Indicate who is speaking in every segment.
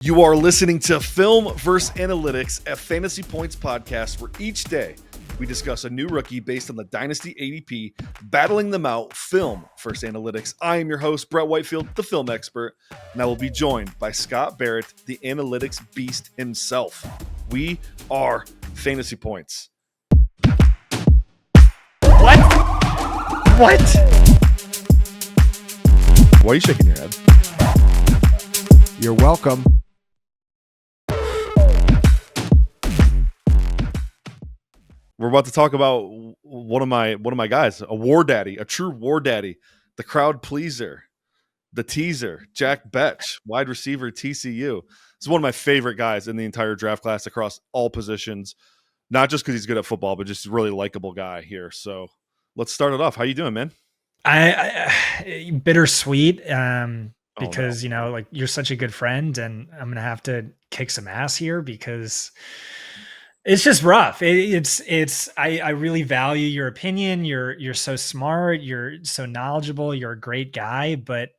Speaker 1: You are listening to Film vs. Analytics, a Fantasy Points podcast where each day we discuss a new rookie based on the Dynasty ADP, battling them out film versus analytics. I am your host, Brett Whitefield, the film expert, and I will be joined by Scott Barrett, the analytics beast himself. We are Fantasy Points.
Speaker 2: What?
Speaker 1: Why are you shaking your head?
Speaker 3: You're welcome.
Speaker 1: We're about to talk about one of my guys, a war daddy, a true war daddy, the crowd pleaser, the teaser, Jack Bech, wide receiver, TCU. This is one of my favorite guys in the entire draft class across all positions, not just because he's good at football, but just a really likable guy here. So let's start it off. How you doing, man?
Speaker 2: I bittersweet because, like you're such a good friend and I'm going to have to kick some ass here because it's just rough. I really value your opinion. You're so smart. You're so knowledgeable. You're a great guy, but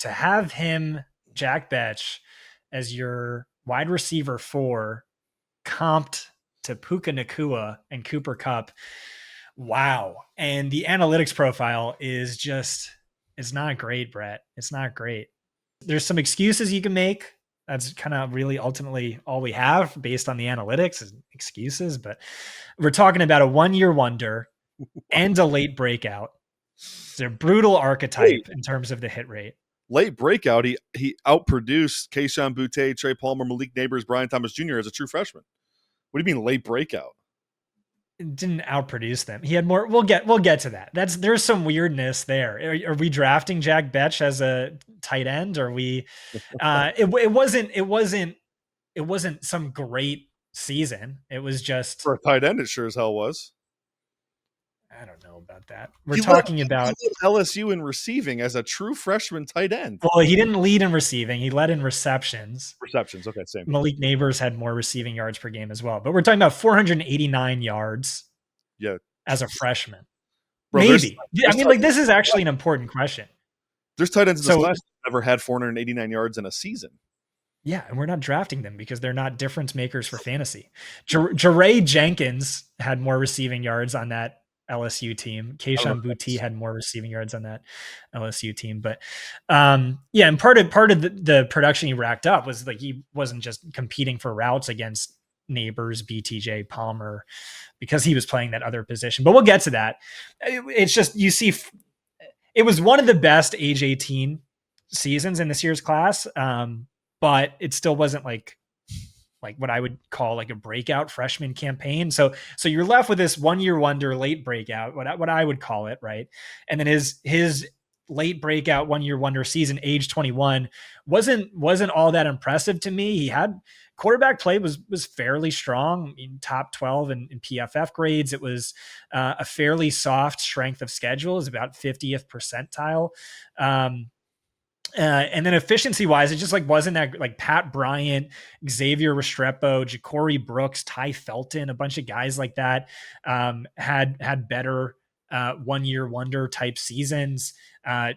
Speaker 2: to have him, Jack Bech, as your wide receiver 4, comped to Puka Nacua and Cooper Kupp. Wow. And the analytics profile is just, it's not great, Brett. It's not great. There's some excuses you can make. That's kind of really ultimately all we have based on the analytics is excuses, but we're talking about a 1-year wonder and a late breakout. It's a brutal archetype in terms of the hit rate.
Speaker 1: Late breakout, he outproduced Kayshon Boutte, Trey Palmer, Malik Neighbors, Brian Thomas Jr. as a true freshman. What do you mean late breakout?
Speaker 2: It didn't outproduce them. He had more. We'll get to that. There's some weirdness there. Are we drafting Jack Bech as a tight end? Or we? It wasn't some great season. It was just
Speaker 1: for a tight end. It sure as hell was.
Speaker 2: I don't know about that. We're talking about
Speaker 1: LSU in receiving as a true freshman tight end.
Speaker 2: Well, he didn't lead in receiving. He led in receptions.
Speaker 1: Receptions, okay, same.
Speaker 2: Malik Neighbors had more receiving yards per game as well. But we're talking about 489 yards as a freshman. Bro, maybe. This is actually an important question.
Speaker 1: There's tight ends in this class that never had 489 yards in a season.
Speaker 2: Yeah, and we're not drafting them because they're not difference makers for fantasy. Jaray Jenkins had more receiving yards on that LSU team. Kayshon Boutte had more receiving yards on that LSU team, but and part of the production he racked up was like he wasn't just competing for routes against Neighbors, BTJ, Palmer, because he was playing that other position. But we'll get to that. It's just it was one of the best age 18 seasons in this year's class, but it still wasn't like what I would call like a breakout freshman campaign. So you're left with this 1-year wonder late breakout, what I would call it, right? And then his late breakout 1-year wonder season, age 21, wasn't all that impressive to me. He had quarterback play was fairly strong, in top 12 in PFF grades. It was a fairly soft strength of schedule, is about 50th percentile. And then efficiency wise, it just wasn't that like Pat Bryant, Xavier Restrepo, Ja'Cory Brooks, Ty Felton, a bunch of guys like that had better 1-year wonder type seasons.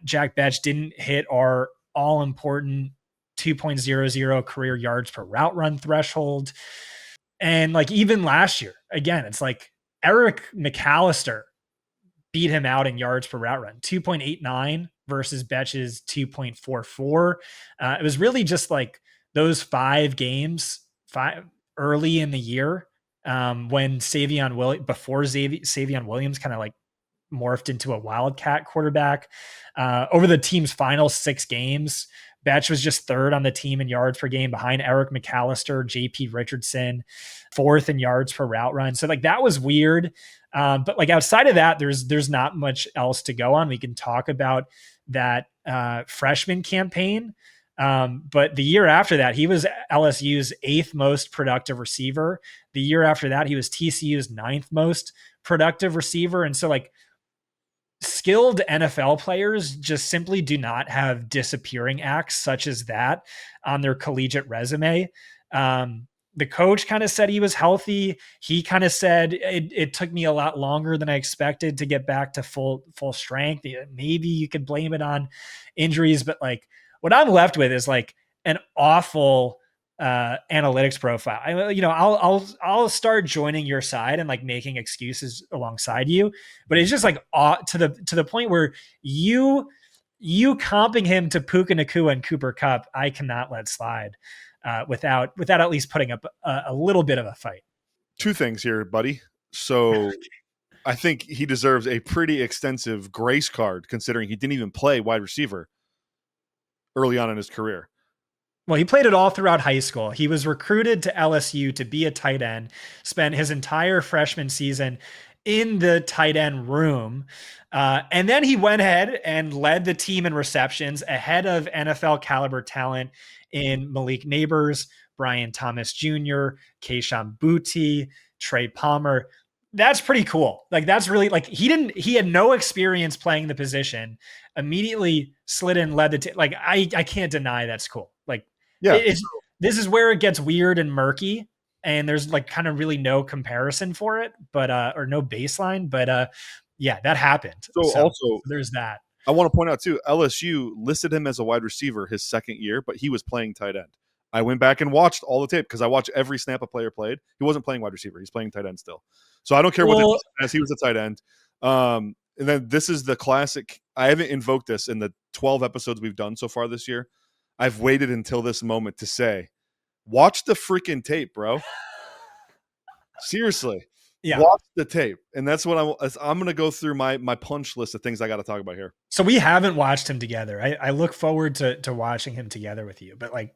Speaker 2: Jack Bech didn't hit our all important 2.00 career yards per route run threshold. And even last year, again, it's like Eric McAllister beat him out in yards per route run, 2.89 versus Bech's 2.44. It was really just like those 5 games early in the year when Savion Williams kind of morphed into a wildcat quarterback. Over the team's final 6 games, Bech was just 3rd on the team in yards per game behind Eric McAllister, JP Richardson, 4th in yards per route run. So that was weird. But outside of that, there's not much else to go on. We can talk about that freshman campaign. But the year after that, he was LSU's 8th most productive receiver. The year after that, he was TCU's 9th most productive receiver. And so skilled NFL players just simply do not have disappearing acts such as that on their collegiate resume. The coach kind of said he was healthy. He kind of said it took me a lot longer than I expected to get back to full strength. Maybe you could blame it on injuries, but what I'm left with is an awful analytics profile. I'll start joining your side and like making excuses alongside you, but it's just like to the point where you comping him to Puka Nakua and Cooper Kupp, I cannot let slide without at least putting up a little bit of a fight.
Speaker 1: Two things here, buddy. So I think he deserves a pretty extensive grace card considering he didn't even play wide receiver early on in his career.
Speaker 2: Well, he played it all throughout high school. He was recruited to LSU to be a tight end, spent his entire freshman season in the tight end room. And then he went ahead and led the team in receptions ahead of NFL caliber talent in Malik Neighbors, Brian Thomas Jr., Kayshon Boutte, Trey Palmer. That's pretty cool. Like, that's really like he had no experience playing the position, immediately slid in, led the team. Like, I can't deny that's cool. Like,
Speaker 1: yeah,
Speaker 2: this is where it gets weird and murky, and there's like kind of really no comparison for it, but or no baseline. But yeah, that happened.
Speaker 1: So also
Speaker 2: there's that.
Speaker 1: I want to point out too, LSU listed him as a wide receiver his second year, but he was playing tight end. I went back and watched all the tape because I watch every snap a player played. He wasn't playing wide receiver; he's playing tight end still. So I don't care what he was a tight end. And then this is the classic. I haven't invoked this in the 12 episodes we've done so far this year. I've waited until this moment to say, watch the freaking tape, bro. Seriously.
Speaker 2: Yeah.
Speaker 1: Watch the tape. And that's what I'm going to go through my punch list of things I got to talk about here.
Speaker 2: So we haven't watched him together. I look forward to watching him together with you, but like,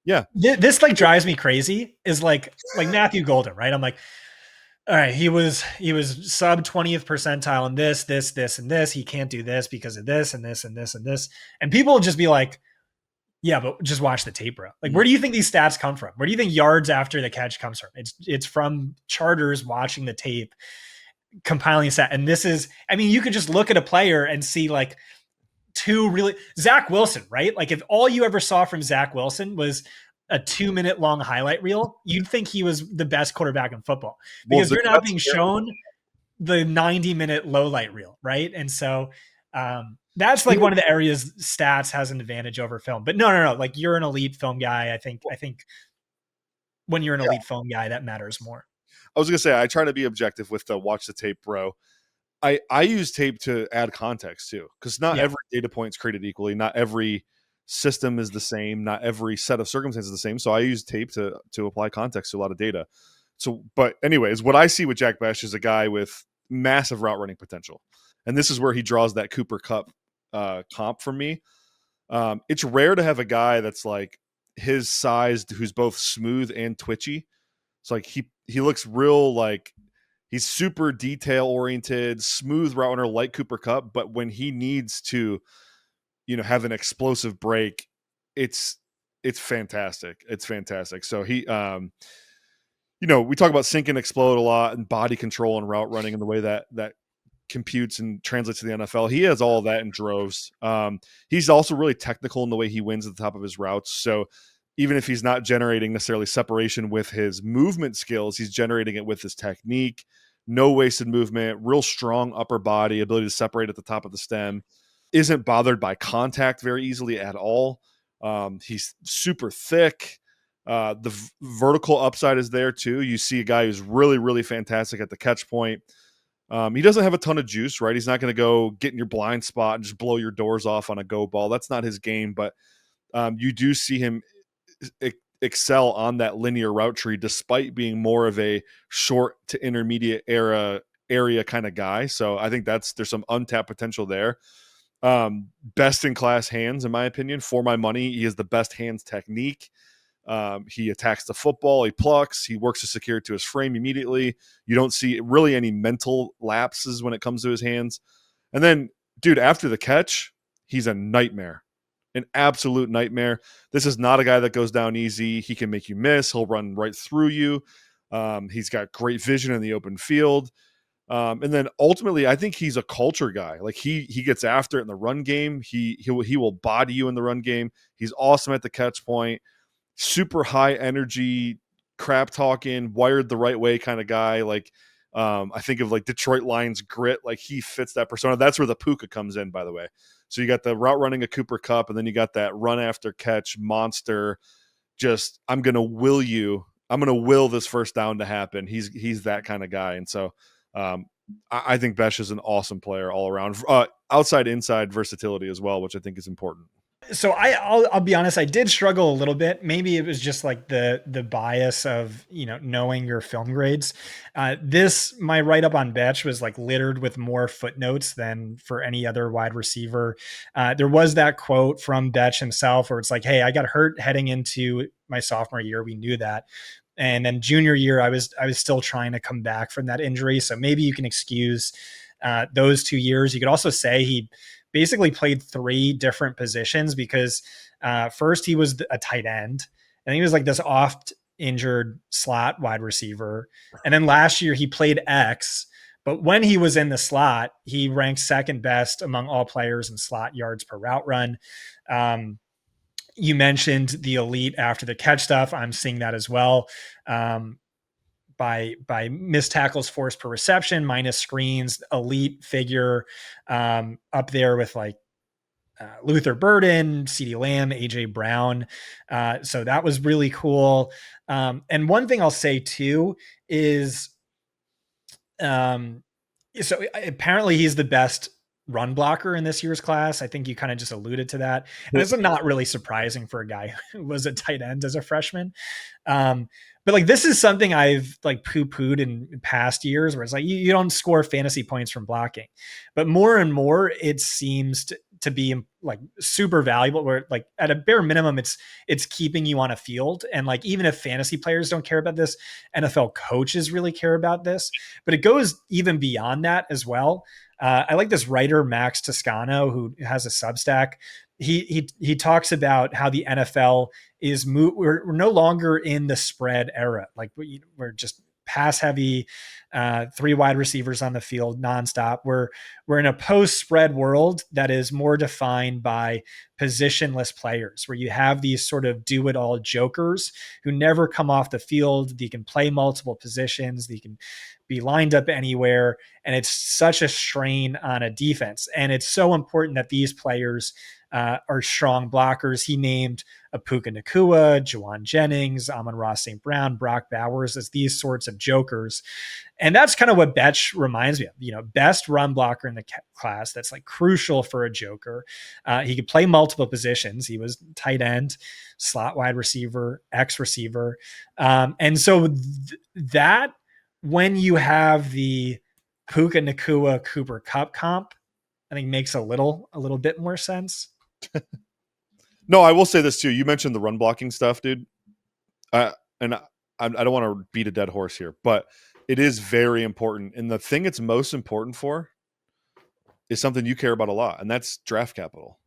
Speaker 1: yeah,
Speaker 2: this like drives me crazy is like Matthew Golden, right? I'm like, all right, he was sub 20th percentile in this, and this. He can't do this because of this and this and this and this. And people will just be like, yeah, but just watch the tape, bro. Like, where do you think these stats come from? Where do you think yards after the catch comes from? It's from charters watching the tape, compiling a stat. And this is, I mean, you could just look at a player and see like Zach Wilson, right? Like, if all you ever saw from Zach Wilson was a 2-minute long highlight reel, you'd think he was the best quarterback in football because you're not being shown the 90-minute low light reel, right? And so that's like one of the areas stats has an advantage over film. But no. Like, you're an elite film guy. I think when you're an elite film guy, that matters more.
Speaker 1: I was gonna say I try to be objective with the watch the tape, bro. I use tape to add context too, because not every data point is created equally. Not every system is the same. Not every set of circumstances is the same. So I use tape to apply context to a lot of data. So, but anyways, what I see with Jack Bech is a guy with massive route running potential, and this is where he draws that Cooper Kupp comp from me. It's rare to have a guy that's like his size who's both smooth and twitchy. It's like he looks real, like he's super detail oriented, smooth route runner like Cooper Kupp, but when he needs to, have an explosive break, it's fantastic. It's fantastic. So he, we talk about sink and explode a lot and body control and route running and the way that computes and translates to the NFL. He has all of that in droves. He's also really technical in the way he wins at the top of his routes. So even if he's not generating necessarily separation with his movement skills, he's generating it with his technique, no wasted movement, real strong upper body, ability to separate at the top of the stem, isn't bothered by contact very easily at all. He's super thick. The vertical upside is there too. You see a guy who's really, really fantastic at the catch point. He doesn't have a ton of juice, right? He's not going to go get in your blind spot and just blow your doors off on a go ball. That's not his game, but you do see him excel on that linear route tree despite being more of a short to intermediate area kind of guy. So I think there's some untapped potential there. Best in class hands, in my opinion. For my money, he has the best hands technique. He attacks the football, he plucks, he works to secure it to his frame immediately. You don't see really any mental lapses when it comes to his hands. And then, dude, after the catch, he's a nightmare. An absolute nightmare. This is not a guy that goes down easy. He can make you miss. He'll run right through you. He's got great vision in the open field. And then ultimately, I think he's a culture guy. Like he gets after it in the run game. He will body you in the run game. He's awesome at the catch point. Super high energy, crap talking, wired the right way kind of guy. Like I think of like Detroit Lions grit, like he fits that persona. That's where the Puka comes in, by the way. So you got the route running a Cooper Kupp, and then you got that run after catch monster. Just I'm gonna will this first down to happen. He's that kind of guy, and so I think Bech is an awesome player all around. Outside inside versatility as well, which I think is important.
Speaker 2: So I'll be honest, I did struggle a little bit. Maybe it was just like the bias of, knowing your film grades. My write up on Bech was like littered with more footnotes than for any other wide receiver. There was that quote from Bech himself where it's like, "Hey, I got hurt heading into my sophomore year. We knew that." And then junior year, I was still trying to come back from that injury. So maybe you can excuse those 2 years. You could also say he basically played 3 different positions because first he was a tight end, and he was like this oft injured slot wide receiver. And then last year he played X, but when he was in the slot, he ranked second best among all players in slot yards per route run. You mentioned the elite after the catch stuff. I'm seeing that as well. By missed tackles forced per reception, minus screens, elite figure, up there with like Luther Burden, CeeDee Lamb, AJ Brown. So that was really cool. And one thing I'll say too is, so apparently he's the best run blocker in this year's class. I think you kind of just alluded to that. And it's not really surprising for a guy who was a tight end as a freshman. But like, this is something I've like poo-pooed in past years where it's like, you don't score fantasy points from blocking, but more and more it seems to be like super valuable, where like at a bare minimum, it's keeping you on a field. And like, even if fantasy players don't care about this, NFL coaches really care about this, but it goes even beyond that as well. I like this writer, Max Toscano, who has a Substack. He talks about how the NFL is we're no longer in the spread era. Like we're just pass heavy, 3 wide receivers on the field nonstop. We're in a post spread world that is more defined by positionless players, where you have these sort of do it all jokers who never come off the field. They can play multiple positions. They can be lined up anywhere. And it's such a strain on a defense. And it's so important that these players are strong blockers. He named Puka Nacua, Juwan Jennings, Amon-Ra St. Brown, Brock Bowers as these sorts of jokers. And that's kind of what Bech reminds me of, best run blocker in the class. That's like crucial for a joker. He could play multiple positions. He was tight end, slot wide receiver, X receiver. And so that when you have the Puka Nacua Cooper Kupp comp, I think makes a little bit more sense.
Speaker 1: No, I will say this too. You mentioned the run blocking stuff, dude. And I don't want to beat a dead horse here, but it is very important. And the thing it's most important for is something you care about a lot, and that's draft capital.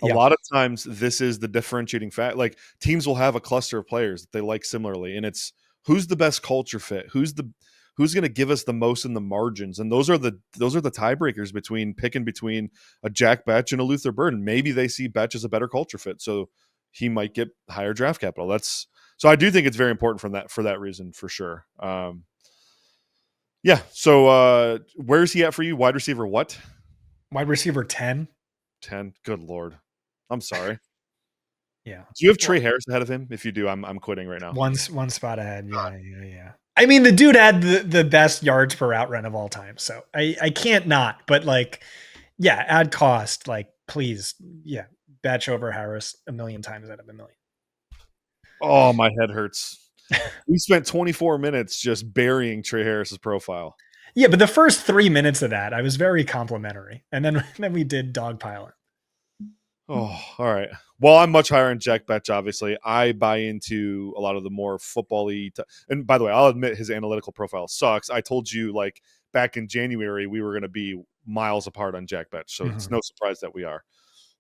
Speaker 1: A lot of times this is the differentiating fact. Like, teams will have a cluster of players that they like similarly, and it's who's the best culture fit, who's going to give us the most in the margins, and those are the tiebreakers between a Jack Bech and a Luther Burden. Maybe they see Bech as a better culture fit, so he might get higher draft capital. So I do think it's very important for that reason, for sure. Yeah. So where is he at for you? Wide receiver what?
Speaker 2: Wide receiver 10.
Speaker 1: 10. Good Lord. I'm sorry.
Speaker 2: Yeah.
Speaker 1: Do you have Trey Harris ahead of him? If you do, I'm quitting right now.
Speaker 2: One spot ahead. Yeah. I mean, the dude had the best yards per route run of all time. So I can't not, but like, yeah, add cost, like, please. Yeah. Bech over Harris a million times out of a million.
Speaker 1: Oh, my head hurts. We spent 24 minutes just burying Trey Harris's profile.
Speaker 2: Yeah, but the first 3 minutes of that, I was very complimentary. And then we did dogpiling.
Speaker 1: Oh, all right. Well, I'm much higher on Jack Bech, obviously. I buy into a lot of the more football-y and by the way, I'll admit his analytical profile sucks. I told you, like, back in January, we were going to be miles apart on Jack Bech, so it's no surprise that we are.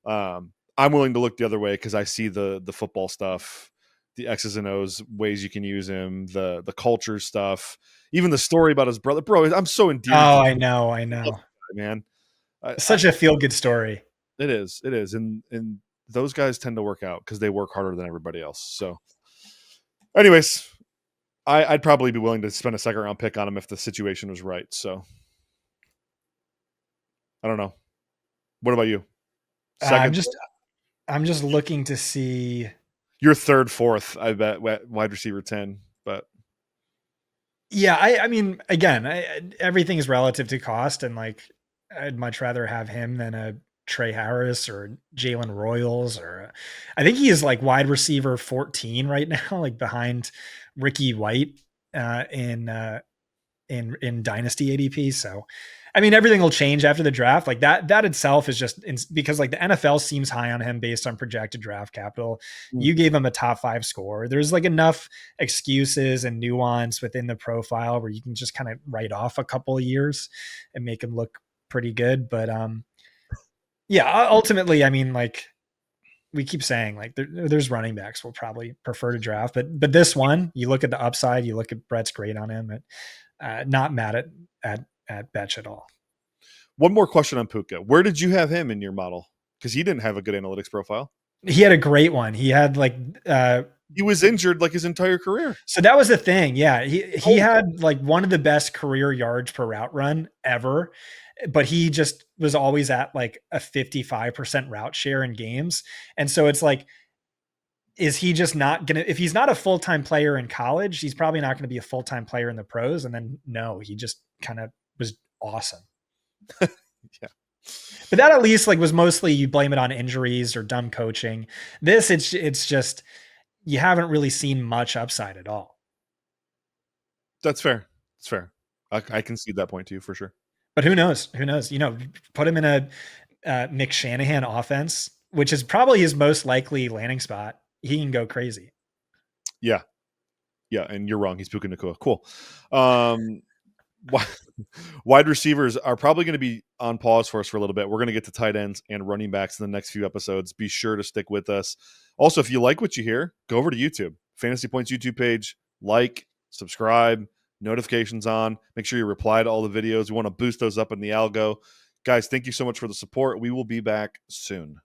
Speaker 1: I'm willing to look the other way because I see the football stuff, the X's and O's, ways you can use him, the culture stuff, even the story about his brother. Bro, I'm so endeared.
Speaker 2: Oh, I know.
Speaker 1: Man.
Speaker 2: Such a feel-good story.
Speaker 1: It is. And those guys tend to work out because they work harder than everybody else. So anyways, I'd probably be willing to spend a second round pick on him if the situation was right. So I don't know. What about you?
Speaker 2: I'm
Speaker 1: Second,
Speaker 2: just looking to see.
Speaker 1: you're third, fourth. I bet wide receiver 10. But
Speaker 2: Yeah, I mean, again, everything is relative to cost, and like, I'd much rather have him than a Trey Harris or Jalen Royals, or I think he is like wide receiver 14 right now, like behind Ricky White in Dynasty ADP. So, I mean, everything will change after the draft. Like that itself is just because like the NFL seems high on him based on projected draft capital. You gave him a top 5 score. There's like enough excuses and nuance within the profile where you can just kind of write off a couple of years and make him look pretty good. But yeah, ultimately, I mean, like we keep saying, like there's running backs we'll probably prefer to draft, but this one, you look at the upside, you look at Brett's grade on him. Not mad at Bech at all.
Speaker 1: one more question on Puka. Where did you have him in your model? Because he didn't have a good analytics profile.
Speaker 2: He had a great one. He had like
Speaker 1: he was injured like his entire career.
Speaker 2: So that was the thing. Yeah, he had like one of the best career yards per route run ever, but he just was always at like a 55% route share in games. And so it's like, is he just not gonna, if he's not a full-time player in college, he's probably not going to be a full-time player in the pros. And then no, he just kind of was awesome.
Speaker 1: Yeah.
Speaker 2: But that at least like was mostly you blame it on injuries or dumb coaching. This it's just you haven't really seen much upside at all.
Speaker 1: That's fair. It's fair. I can see that point to you for sure.
Speaker 2: But who knows? Who knows? You know, put him in a Mick Shanahan offense, which is probably his most likely landing spot. He can go crazy.
Speaker 1: Yeah. Yeah, and you're wrong. He's Puka Nacua. Cool. Wide receivers are probably going to be on pause for us for a little bit. We're going to get to tight ends and running backs in the next few episodes. Be sure to stick with us. Also, if you like what you hear, go over to YouTube, Fantasy Points YouTube page, like, subscribe, notifications on. Make sure you reply to all the videos. We want to boost those up in the algo. Guys, thank you so much for the support. We will be back soon.